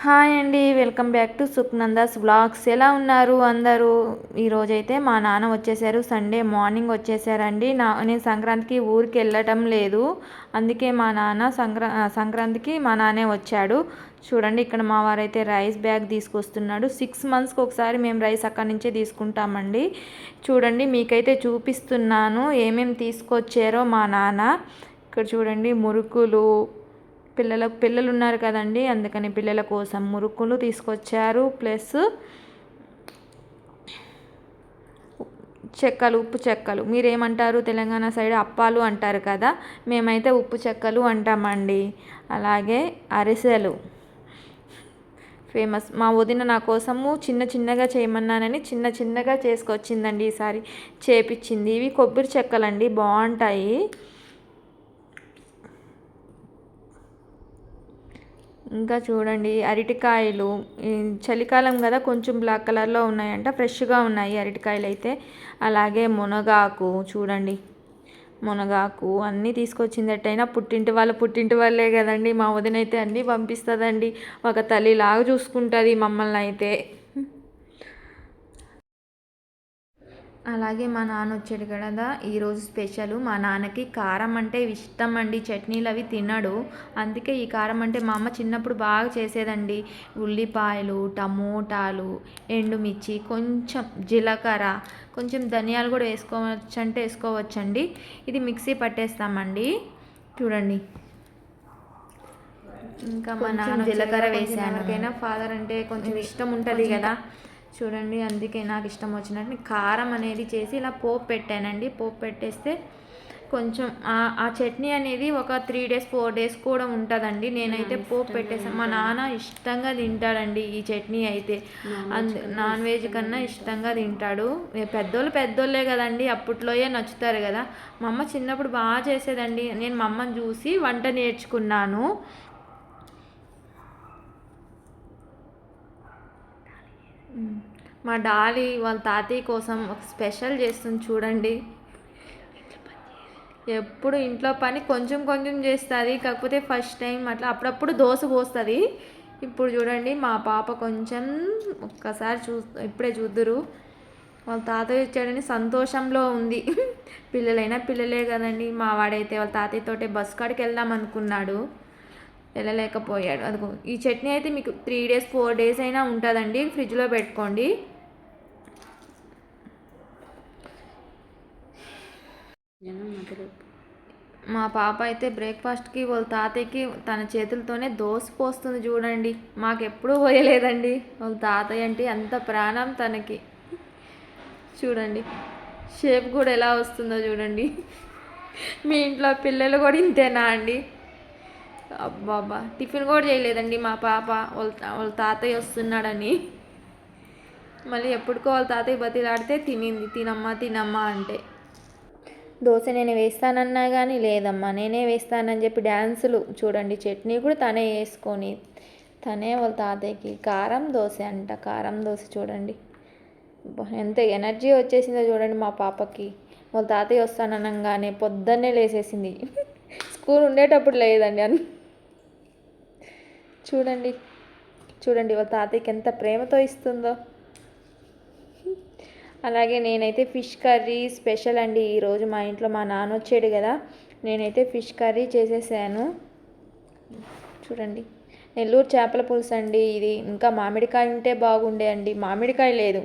Hi అండి, welcome back to Sukhnanda's vlogs. ఎలా ఉన్నారు అందరూ? ఈరోజైతే మా నాన్న వచ్చేసారు. సండే మార్నింగ్ వచ్చేసారండి. నేను సంక్రాంతికి ఊరికి వెళ్ళటం లేదు, అందుకే మా నాన్న సంక్రాంతికి మా నాన్నే వచ్చాడు. చూడండి, ఇక్కడ మా వారైతే రైస్ బ్యాగ్ తీసుకొస్తున్నాడు. 6 monthsకి ఒకసారి మేము రైస్ అక్కడి నుంచే తీసుకుంటామండి. చూడండి, మీకైతే చూపిస్తున్నాను ఏమేమి తీసుకొచ్చారో మా నాన్న. ఇక్కడ చూడండి, మురుకులు, పిల్లలు ఉన్నారు కదండి, అందుకని పిల్లల కోసం మురుకులు తీసుకొచ్చారు. ప్లస్ చెక్కలు, ఉప్పు చెక్కలు. మీరేమంటారు? తెలంగాణ సైడ్ అప్పాలు అంటారు కదా, మేమైతే ఉప్పు చెక్కలు అంటామండి. అలాగే అరిసెలు ఫేమస్. మా వదిన నా కోసము చిన్నగా చేయమన్నానని చిన్నగా చేసుకొచ్చిందండి. ఈసారి చేపించింది. ఇవి కొబ్బరి చెక్కలండి, బాగుంటాయి. ఇంకా చూడండి, అరటికాయలు. చలికాలం కదా, కొంచెం బ్లాక్ కలర్లో ఉన్నాయంట, ఫ్రెష్గా ఉన్నాయి అరటికాయలు అయితే. అలాగే మునగాకు చూడండి, మునగాకు అన్నీ తీసుకొచ్చింది. ఎట్టయినా పుట్టింటి వాళ్ళే కదండి. మా వదిన అయితే అన్నీ పంపిస్తుందండి, ఒక తల్లిలాగా చూసుకుంటుంది మమ్మల్ని అయితే. అలాగే మా నాన్న వచ్చాడు కదా, ఈరోజు స్పెషల్. మా నాన్నకి కారం అంటే ఇష్టం అండి, చట్నీలు అవి తినడు. అందుకే ఈ కారం అంటే మా అమ్మ చిన్నప్పుడు బాగా చేసేదండి. ఉల్లిపాయలు, టమోటాలు, ఎండుమిర్చి, కొంచెం జీలకర్ర, కొంచెం ధనియాలు కూడా వేసుకోవచ్చు అంటే వేసుకోవచ్చండి. ఇది మిక్సీ పట్టేస్తామండి. చూడండి, ఇంకా మా నాన్న జీలకర్ర వేసాను. ఎవరికైనా ఫాదర్ అంటే కొంచెం ఇష్టం ఉంటుంది కదా, చూడండి, అందుకే నాకు ఇష్టం వచ్చినట్టు కారం అనేది చేసి ఇలా పోపు పెట్టానండి. పోపు పెట్టేస్తే కొంచెం ఆ చట్నీ అనేది ఒక 3 days 4 days కూడా ఉంటుందండి. నేనైతే పోపు పెట్టేసాను. మా నాన్న ఇష్టంగా తింటాడండి ఈ చట్నీ అయితే. నాన్ వెజ్ కన్నా ఇష్టంగా తింటాడు. పెద్దోళ్ళే కదండి, అప్పట్లోయే నచ్చుతారు కదా. మా అమ్మ చిన్నప్పుడు బాగా చేసేదండి. నేను మా అమ్మని చూసి వంట నేర్చుకున్నాను. మా డాలీ వాళ్ళ తాతయ్య కోసం ఒక స్పెషల్ చేస్తుంది చూడండి. ఎప్పుడు ఇంట్లో పని కొంచెం చేస్తుంది, కాకపోతే ఫస్ట్ టైం అట్లా అప్పుడప్పుడు దోశ పోస్తుంది. ఇప్పుడు చూడండి, మా పాప కొంచెం ఒక్కసారి ఇప్పుడే చూద్దురు, వాళ్ళ తాతయ్య వచ్చాడని సంతోషంలో ఉంది. పిల్లలైనా పిల్లలే కదండి. మా వాడైతే వాళ్ళ తాతయ్యతోటే బస్ కాడికి వెళ్దాం అనుకున్నాడు, వెళ్ళలేకపోయాడు. అదిగో ఈ చట్నీ అయితే మీకు 3 days 4 days అయినా ఉంటుందండి, ఫ్రిడ్జ్లో పెట్టుకోండి. మా పాప అయితే బ్రేక్ఫాస్ట్కి వాళ్ళ తాతయ్యకి తన చేతులతోనే దోశ పోస్తుంది చూడండి. మాకెప్పుడూ పోయలేదండి. వాళ్ళ తాతయ్య అంటే అంత ప్రాణం తనకి. చూడండి, షేప్ కూడా ఎలా వస్తుందో చూడండి. మీ ఇంట్లో పిల్లలు కూడా ఇంతేనా అండి? అబ్బాబా, టిఫిన్ కూడా చేయలేదండి మా పాప, వాళ్ళ తాతయ్య వస్తున్నాడని. మళ్ళీ ఎప్పటికో వాళ్ళ తాతయ్య బతిలాడితే తినింది, తినమ్మా అంటే. దోశ నేను వేస్తానన్నా కానీ లేదమ్మా నేనే వేస్తానని చెప్పి డ్యాన్సులు. చూడండి, చట్నీ కూడా తనే వేసుకొని తనే వాళ్ళ తాతయ్యకి కారం దోశ అంట. కారం దోశ చూడండి, ఎంత ఎనర్జీ వచ్చేసిందో చూడండి మా పాపకి. వాళ్ళ తాతయ్య వస్తాననగానే పొద్దున్నే లేసేసింది. స్కూల్ ఉండేటప్పుడు లేదండి చూడండి వాళ్ళ తాతయ్యకి ఎంత ప్రేమతో ఇస్తుందో. అలాగే నేనైతే ఫిష్ కర్రీ స్పెషల్ అండి ఈరోజు. మా ఇంట్లో మా నాన్న వచ్చాడు కదా, నేనైతే ఫిష్ కర్రీ చేసేసాను. చూడండి, నెల్లూరు చేపల పులుసు అండి ఇది. ఇంకా మామిడికాయ ఉంటే బాగుండే అండి, మామిడికాయ లేదు.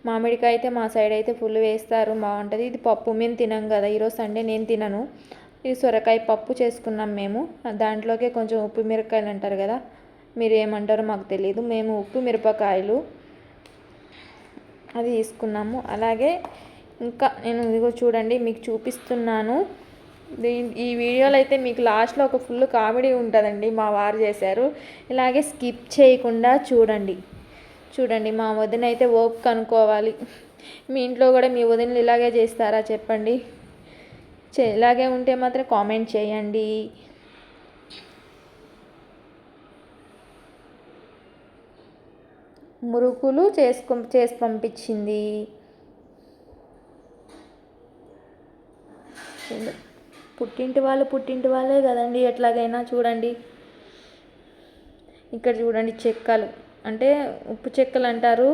మామిడికాయ అయితే మా సైడ్ అయితే ఫుల్ వేస్తారు, బాగుంటుంది. ఇది పప్పు, మేము తినాం కదా ఈరోజు సండే, నేను తినను. ఇది సొరకాయ పప్పు చేసుకున్నాం మేము. దాంట్లోకే కొంచెం ఉప్పు మిరపకాయలు అంటారు కదా, మీరు ఏమంటారో మాకు తెలియదు, మేము ఉప్పు మిరపకాయలు అది తీసుకున్నాము. అలాగే ఇంకా నేను ఇదిగో చూడండి మీకు చూపిస్తున్నాను. ఈ వీడియోలో అయితే మీకు లాస్ట్లో ఒక ఫుల్ కామెడీ ఉంటుందండి, మా వారు చేశారు. ఇలాగే స్కిప్ చేయకుండా చూడండి. మా వదిన అయితే ఓపిక కనుక్కోవాలి. మీ ఇంట్లో కూడా మీ వదినలు ఇలాగే చేస్తారా చెప్పండి. ఇలాగే ఉంటే మాత్రం కామెంట్ చేయండి. మురుకులు చేసి పంపించింది. పుట్టింటి వాళ్ళే కదండి, ఎట్లాగైనా చూడండి. ఇక్కడ చూడండి చెక్కలు, అంటే ఉప్పు చెక్కలు అంటారు,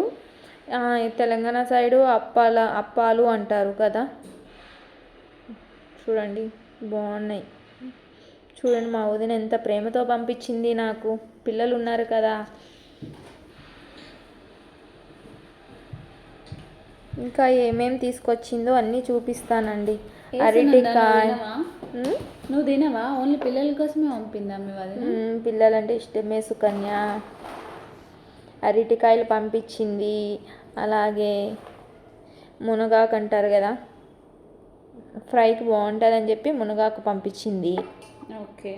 తెలంగాణ సైడు అప్పాలు అంటారు కదా. చూడండి బాగున్నాయి. చూడండి మా వదిన ఎంత ప్రేమతో పంపించింది నాకు. పిల్లలు ఉన్నారు కదా. ఇంకా ఏమేమి తీసుకొచ్చిందో అన్నీ చూపిస్తానండి. అరటికాయ. నువ్వు తినవా? ఓన్లీ పిల్లల కోసమే పంపిందా మీ వదిన? పిల్లలంటే ఇష్టమే సుకన్య. అరటికాయలు పంపించింది, అలాగే మునగాకు అంటారు కదా, ఫ్రైకి బాగుంటుందని చెప్పి మునగాకు పంపించింది. ఓకే.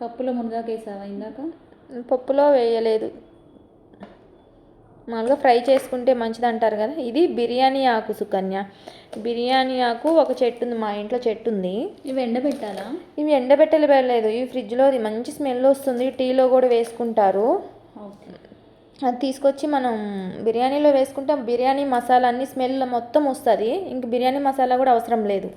పప్పులో మునగాకు వేసావా ఇందాక? పప్పులో వేయలేదు, మామూలుగా ఫ్రై చేసుకుంటే మంచిది అంటారు కదా. ఇది బిర్యానీ ఆకు సుకన్య. బిర్యానీ ఆకు ఒక చెట్టు ఉంది, మా ఇంట్లో చెట్టు ఉంది. ఇవి ఎండబెట్టాలా? ఇవి ఎండబెట్టలేదు, ఇవి ఫ్రిడ్జ్లో మంచి స్మెల్ వస్తుంది, టీలో కూడా వేసుకుంటారు. అది తీసుకొచ్చి మనం బిర్యానీలో వేసుకుంటే బిర్యానీ మసాలా అన్ని స్మెల్ మొత్తం వస్తుంది, ఇంక బిర్యానీ మసాలా కూడా అవసరం లేదు.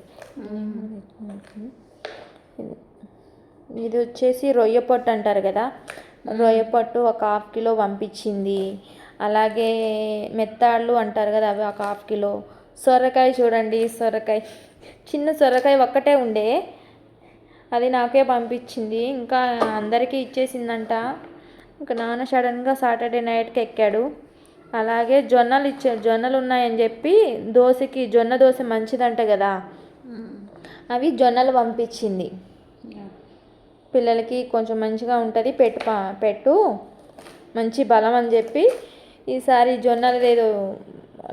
ఇది వచ్చేసి రొయ్య పొట్టు అంటారు కదా, రొయ్య పొట్టు ఒక 1/2 కిలో పంపించింది. అలాగే మెత్తాళ్ళు అంటారు కదా, అవి ఒక 1/2 కిలో. సొరకాయ చూడండి, సొరకాయ చిన్న సొరకాయ ఒక్కటే ఉండే, అది నాకే పంపించింది, ఇంకా అందరికీ ఇచ్చేసిందంట. ఇంకా నాన్న సడన్గా సాటర్డే నైట్కి ఎక్కాడు. అలాగే జొన్నలు ఉన్నాయని చెప్పి జొన్న దోశ మంచిదంట కదా, అవి జొన్నలు పంపించింది. పిల్లలకి కొంచెం మంచిగా ఉంటుంది, పెట్టు మంచి బలం అని చెప్పి ఈసారి జొన్నలు ఏదో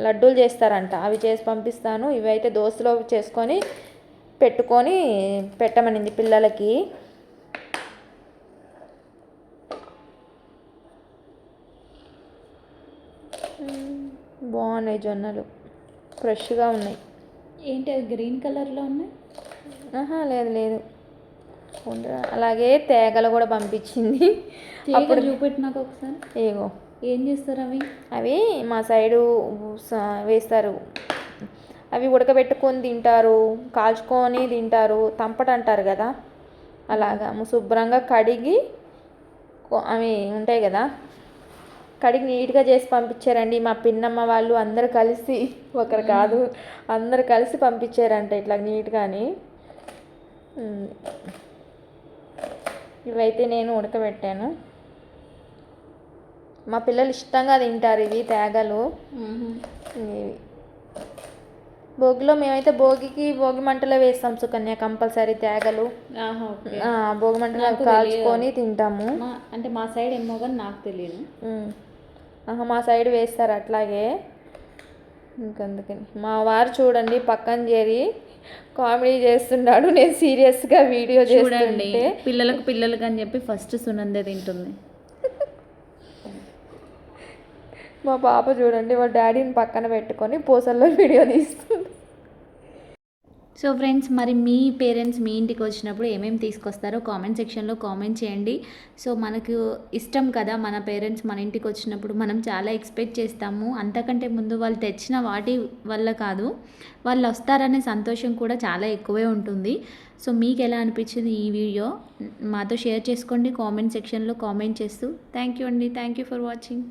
లడ్డూలు చేస్తారంట, అవి చేసి పంపిస్తాను. ఇవైతే దోశలో చేసుకొని పెట్టుకొని పెట్టమనింది పిల్లలకి. బాగున్నాయి జొన్నలు, ఫ్రెష్గా ఉన్నాయి. ఏంటి అవి గ్రీన్ కలర్లో ఉన్నాయి? లేదు. అలాగే తేగలు కూడా పంపించింది. అప్పుడు చూపెట్టినాక ఒకసారి. ఏగో ఏం చేస్తారు అవి మా సైడు వేస్తారు. అవి ఉడకబెట్టుకొని తింటారు, కాల్చుకొని తింటారు, తంపట అంటారు కదా, అలాగా శుభ్రంగా కడిగి అవి ఉంటాయి కదా, కడిగి నీట్గా చేసి పంపించారండి మా పిన్నమ్మ వాళ్ళు. అందరు కలిసి, ఒకరు కాదు అందరు కలిసి పంపించారంట ఇట్లా నీట్గాని. ఇవైతే నేను ఉడకబెట్టాను, మా పిల్లలు ఇష్టంగా తింటారు ఇవి తేగలు. ఇవి భోగిలో మేమైతే భోగి మంటలో వేస్తాం సుకన్య, కంపల్సరీ తేగలు. భోగి మంటలో కాల్చుకొని తింటాము. అంటే మా సైడ్ ఏమో కానీ నాకు తెలియదు. మా సైడ్ వేస్తారు అట్లాగే. ఇంకందుకని మా వారు చూడండి పక్కన చేరి కామెడీ చేస్తున్నాడు, నేను సీరియస్గా వీడియో చూడండి. పిల్లలకు అని చెప్పి ఫస్ట్ సునందే తింటుంది. మా పాప చూడండి వాళ్ళ డాడీని పక్కన పెట్టుకొని పూసల్లో వీడియో తీస్తుంది. సో ఫ్రెండ్స్, మరి మీ పేరెంట్స్ మీ ఇంటికి వచ్చినప్పుడు ఏమేమి తీసుకొస్తారో కామెంట్ సెక్షన్లో కామెంట్ చేయండి. సో మనకు ఇష్టం కదా, మన పేరెంట్స్ మన ఇంటికి వచ్చినప్పుడు మనం చాలా ఎక్స్పెక్ట్ చేస్తాము. అంతకంటే ముందు వాళ్ళు తెచ్చిన వాటి వల్ల కాదు, వాళ్ళు వస్తారనే సంతోషం కూడా చాలా ఎక్కువే ఉంటుంది. సో మీకు ఎలా అనిపించింది ఈ వీడియో మాతో షేర్ చేసుకోండి కామెంట్ సెక్షన్లో కామెంట్ చేస్తూ. థ్యాంక్ యూ అండి, థ్యాంక్ యూ ఫర్ వాచింగ్.